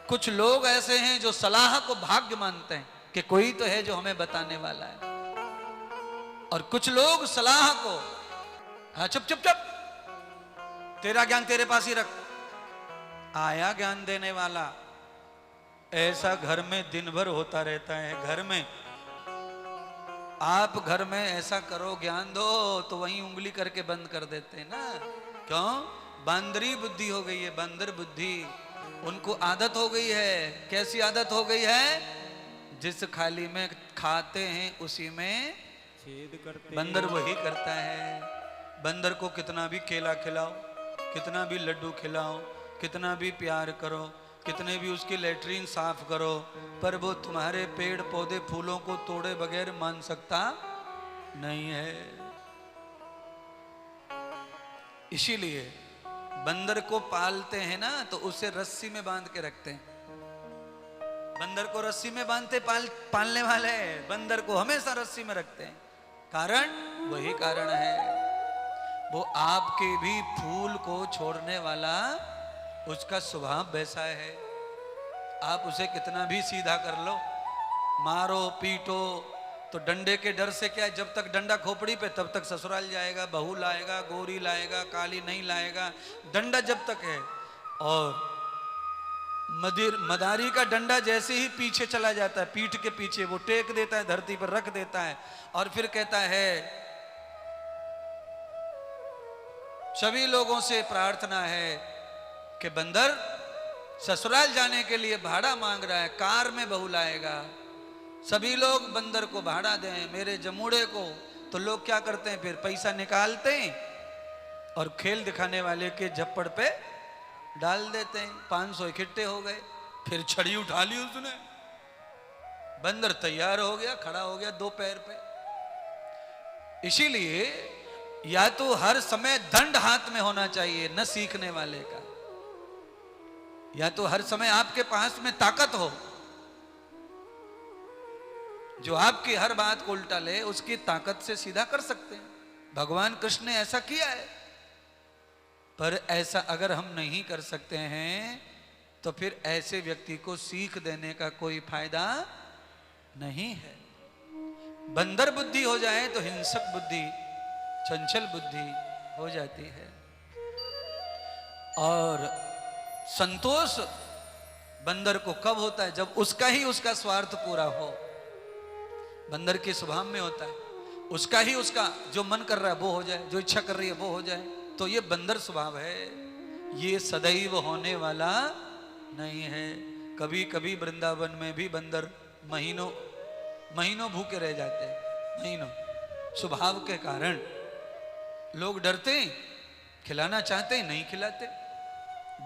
कुछ लोग ऐसे हैं जो सलाह को भाग्य मानते हैं कि कोई तो है जो हमें बताने वाला है, और कुछ लोग सलाह को, हाँ चुप चुप चुप, तेरा ज्ञान तेरे पास ही रख, आया ज्ञान देने वाला। ऐसा घर में दिन भर होता रहता है। घर में आप घर में ऐसा करो ज्ञान दो तो वहीं उंगली करके बंद कर देते हैं ना। क्यों? बंदरी बुद्धि हो गई है, बंदर बुद्धि। उनको आदत हो गई है। कैसी आदत हो गई है? जिस खाली में खाते हैं उसी में छेद करते, बंदर वही करता है। बंदर को कितना भी केला खिलाओ, कितना भी लड्डू खिलाओ, कितना भी प्यार करो, कितने भी उसकी लेटरीन साफ करो, पर वो तुम्हारे पेड़ पौधे फूलों को तोड़े बगैर मान सकता नहीं है। इसीलिए बंदर को पालते हैं ना तो उसे रस्सी में बांध के रखते हैं। बंदर को रस्सी में बांधते पालने वाले बंदर को हमेशा रस्सी में रखते हैं। कारण वही कारण है, वो आपके भी फूल को छोड़ने वाला, उसका स्वभाव वैसा है। आप उसे कितना भी सीधा कर लो, मारो पीटो, तो डंडे के डर से क्या है, जब तक डंडा खोपड़ी पे तब तक ससुराल जाएगा, बहू लाएगा, गोरी लाएगा, काली नहीं लाएगा। डंडा जब तक है। और मदारी का डंडा जैसे ही पीछे चला जाता है, पीठ के पीछे, वो टेक देता है, धरती पर रख देता है, और फिर कहता है सभी लोगों से प्रार्थना है कि बंदर ससुराल जाने के लिए भाड़ा मांग रहा है, कार में बहू लाएगा, सभी लोग बंदर को भाड़ा दें, मेरे जमूड़े को। तो लोग क्या करते हैं, फिर पैसा निकालते हैं और खेल दिखाने वाले के झप्पड़ पे डाल देते हैं। 500 इकट्ठे हो गए, फिर छड़ी उठा ली उसने, बंदर तैयार हो गया, खड़ा हो गया 2 पैर पे। इसीलिए या तो हर समय दंड हाथ में होना चाहिए न सीखने वाले का, या तो हर समय आपके पास में ताकत हो, जो आपकी हर बात को उल्टा ले, उसकी ताकत से सीधा कर सकते हैं। भगवान कृष्ण ने ऐसा किया है। पर ऐसा अगर हम नहीं कर सकते हैं तो फिर ऐसे व्यक्ति को सीख देने का कोई फायदा नहीं है। बंदर बुद्धि हो जाए तो हिंसक बुद्धि, चंचल बुद्धि हो जाती है। और संतोष बंदर को कब होता है? जब उसका ही उसका स्वार्थ पूरा हो। बंदर के स्वभाव में होता है, उसका ही उसका जो मन कर रहा है वो हो जाए, जो इच्छा कर रही है वो हो जाए। तो ये बंदर स्वभाव है, ये सदैव होने वाला नहीं है। कभी कभी वृंदावन में भी बंदर महीनों महीनों भूखे रह जाते हैं, महीनों, स्वभाव के कारण। लोग डरते हैं, खिलाना चाहते हैं, नहीं खिलाते,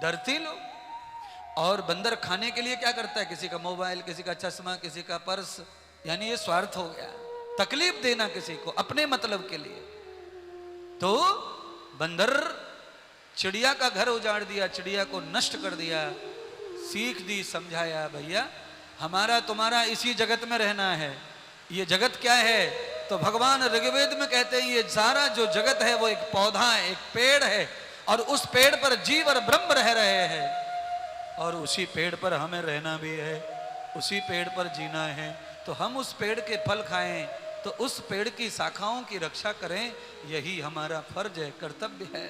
डरते लोग। और बंदर खाने के लिए क्या करता है, किसी का मोबाइल, किसी का चश्मा, किसी का पर्स, यानी ये स्वार्थ हो गया, तकलीफ देना किसी को अपने मतलब के लिए। तो बंदर चिड़िया का घर उजाड़ दिया, चिड़िया को नष्ट कर दिया, सीख दी, समझाया, भैया हमारा तुम्हारा इसी जगत में रहना है। ये जगत क्या है? तो भगवान ऋग्वेद में कहते हैं ये सारा जो जगत है वो एक पौधा है, एक पेड़ है, और उस पेड़ पर जीव और ब्रह्म रह रहे हैं, और उसी पेड़ पर हमें रहना भी है, उसी पेड़ पर जीना है। तो हम उस पेड़ के फल खाएं, तो उस पेड़ की शाखाओं की रक्षा करें, यही हमारा फर्ज है, कर्तव्य है।